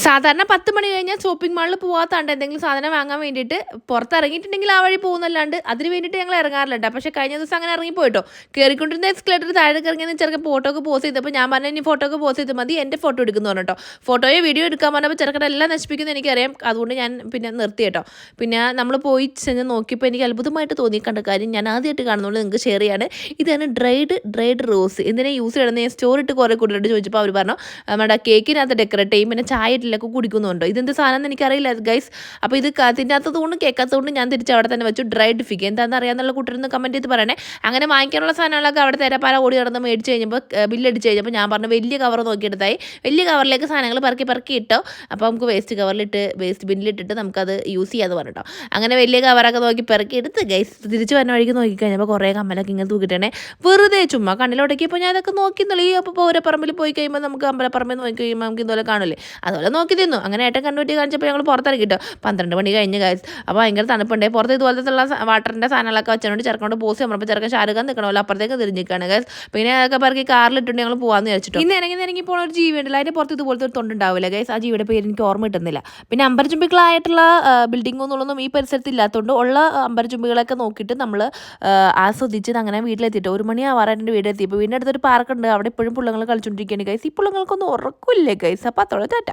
സാധാരണ 10 മണി കഴിഞ്ഞാൽ ഷോപ്പിംഗ് മാളിൽ പോകാത്താണ്ട് എന്തെങ്കിലും സാധനം വാങ്ങാൻ വേണ്ടിയിട്ട് പുറത്തിറങ്ങിയിട്ടുണ്ടെങ്കിൽ ആ വഴി പോകുന്നല്ലാണ്ട് അതിന് വേണ്ടിയിട്ട് ഞങ്ങൾ ഇറങ്ങാറില്ല. പക്ഷേ കഴിഞ്ഞ ദിവസം അങ്ങനെ ഇറങ്ങിപ്പോയിട്ടോ. കയറിക്കൊണ്ടിരുന്ന എസ്കലേറ്റർ താഴെ ഇറങ്ങിയെന്ന് ചെറുക്കൻ ഫോട്ടോ ഒക്കെ പോസ്റ്റ് ചെയ്തപ്പോൾ ഞാൻ പറഞ്ഞു ഇനി ഫോട്ടോ ഒക്കെ പോസ്റ്റ് ചെയ്ത് മതി, എൻ്റെ ഫോട്ടോ എടുക്കുന്നു പറഞ്ഞിട്ടോ. ഫോട്ടോയോ വീഡിയോ എടുക്കാൻ പറഞ്ഞപ്പോൾ ചെറുക്കനെല്ലാം നശിപ്പിക്കുന്നത് എനിക്കറിയാം. അതുകൊണ്ട് ഞാൻ പിന്നെ നിർത്തി കേട്ടോ. പിന്നെ നമ്മൾ പോയി ചെന്ന് നോക്കിയപ്പോൾ എനിക്ക് അത്ഭുതമായിട്ട് തോന്നി കണ്ട കാര്യം ഞാൻ ആദ്യമായിട്ട് കാണുന്നുള്ളൂ, നിങ്ങൾക്ക് ഷെയർ ചെയ്യാണ്. ഇതാണ് ഡ്രൈഡ് റോസ്. എന്തിനാ യൂസ് ചെയ്യണമെന്ന് ഞാൻ സ്റ്റോറി ഇട്ട് കുറേ കൂടുതലായിട്ട് ചോദിച്ചപ്പോൾ അവർ പറഞ്ഞു നമ്മുടെ കേക്കിനകത്ത് ഡെക്കറേറ്റ് ചെയ്യും, പിന്നെ ചായ ഇട്ടിലൊക്കെ കുടിക്കുന്നുണ്ടോ. ഇതെന്ത് സാധനം എന്ന് എനിക്കറിയില്ല ഗൈസ്. അപ്പോൾ ഇത് തിന്നാത്തതുകൊണ്ടും കേൾക്കാത്തതുകൊണ്ടും ഞാൻ തിരിച്ച് അവിടെ തന്നെ വെച്ചു. ഡ്രൈഡ് ഫിഗ് എന്താണെന്ന് അറിയാമെന്നുള്ള കൂട്ടരൊന്ന് കമൻറ്റ് ചെയ്ത് പറയണേ. അങ്ങനെ വാങ്ങിക്കാനുള്ള സാധനങ്ങളൊക്കെ അവിടെ തരപ്പാല ഓടി നടന്ന് മേടിച്ച് കഴിഞ്ഞപ്പോൾ ബില്ലടിച്ച് കഴിഞ്ഞപ്പോൾ ഞാൻ പറഞ്ഞു വലിയ കവർ നോക്കിയെടുത്തായി. വലിയ കവറിലേക്ക് സാധനങ്ങൾ പറക്കി ഇട്ടോ. അപ്പോൾ നമുക്ക് വേസ്റ്റ് ബിന്നിലിട്ടിട്ട് നമുക്കത് യൂസ് ചെയ്യാമെന്ന് പറഞ്ഞിട്ടോ. അങ്ങനെ വലിയ കവറൊക്കെ നോക്കി പെറുക്കി എടുത്ത് ഗൈസ് തിരിച്ച് വന്ന വഴിക്ക് നോക്കിക്കഴിഞ്ഞപ്പോൾ കുറേ കമ്മലൊക്കെ ഇങ്ങനെ തൂക്കിയിട്ടേ വെറുതെ ചുമ്മാ കണ്ണിലോട്ടേക്കിപ്പോൾ ഞാൻ അതൊക്കെ നോക്കിയെന്നുള്ളൂ. ഈ അപ്പോൾ പൂരപ്പറമ്പിൽ പോയി കഴിയുമ്പോൾ നമുക്ക് അമ്പലപ്പറമ്പിൽ നോക്കി കഴിയുമ്പോൾ നമുക്ക് ഇതുപോലെ കാണില്ലേ, അതുപോലെ നോക്കി തിന്നു. അങ്ങനെ ഏട്ടൻ കണ്ടുപിറ്റി കാണിച്ചപ്പോൾ ഞങ്ങൾ പുറത്തിറക്കി കേട്ടോ. 12 മണി കഴിഞ്ഞ് ഗൈസ്. അപ്പോൾ ഭയങ്കര തണുപ്പുണ്ടേ പുറത്ത്. ഇതുപോലത്തുള്ള വാട്ടറിൻ്റെ സാധനങ്ങളൊക്കെ വെച്ചുകൊണ്ട് ചെറുക്കനോട് പോസ്റ്റ് ചെയ്യുമ്പോൾ ചെറുക്കൻ ഷാരുഖാൻ നിൽക്കണമല്ലോ, അപ്പുറത്തേക്ക് തിരിഞ്ഞിരിക്കുകയാണ് ഗൈസ്. പിന്നെ അതൊക്കെ പറക്കി കാറിലിട്ടുണ്ട് ഞങ്ങൾ പോകാമെന്ന് വിചാരിച്ചിട്ട്. ഇന്ന് ഇറങ്ങി പോണ ഒരു ജീവി ഉണ്ടല്ലോ, അതിൻ്റെ പുറത്ത് ഇതുപോലത്തെ ഒരു തൊണ്ടുണ്ടാവില്ല ഗൈസ്. ആ ജീവിയുടെ പേര് എനിക്ക് ഓർമ്മ കിട്ടുന്നില്ല. പിന്നെ അമ്പരചുംബികളായിട്ടുള്ള ബിൽഡിങ്ങൊന്നുള്ളൊന്നും ഈ പരിസരത്ത് ഇല്ലാത്തതുകൊണ്ട് ഉള്ള അമ്പരചുംബികളൊക്കെ നോക്കിയിട്ട് നമ്മൾ ആസ്വദിച്ച് അങ്ങനെ വീട്ടിലെത്തിയിട്ട് 1 മണിയാവാറായിട്ട് വീട്ടിലെത്തിയപ്പോൾ വീടിൻ്റെ അടുത്തൊരു പാർക്കുണ്ട്. അവിടെ ഇപ്പോഴും പിള്ളങ്ങൾ കളിച്ചുകൊണ്ടിരിക്കുകയാണ് ഗൈസ്. ഈ പിള്ളങ്ങൾക്കൊന്നും ഉറക്കില്ലേ ഗൈസ്. അപ്പോൾ അത്തോടെ ടാറ്റ.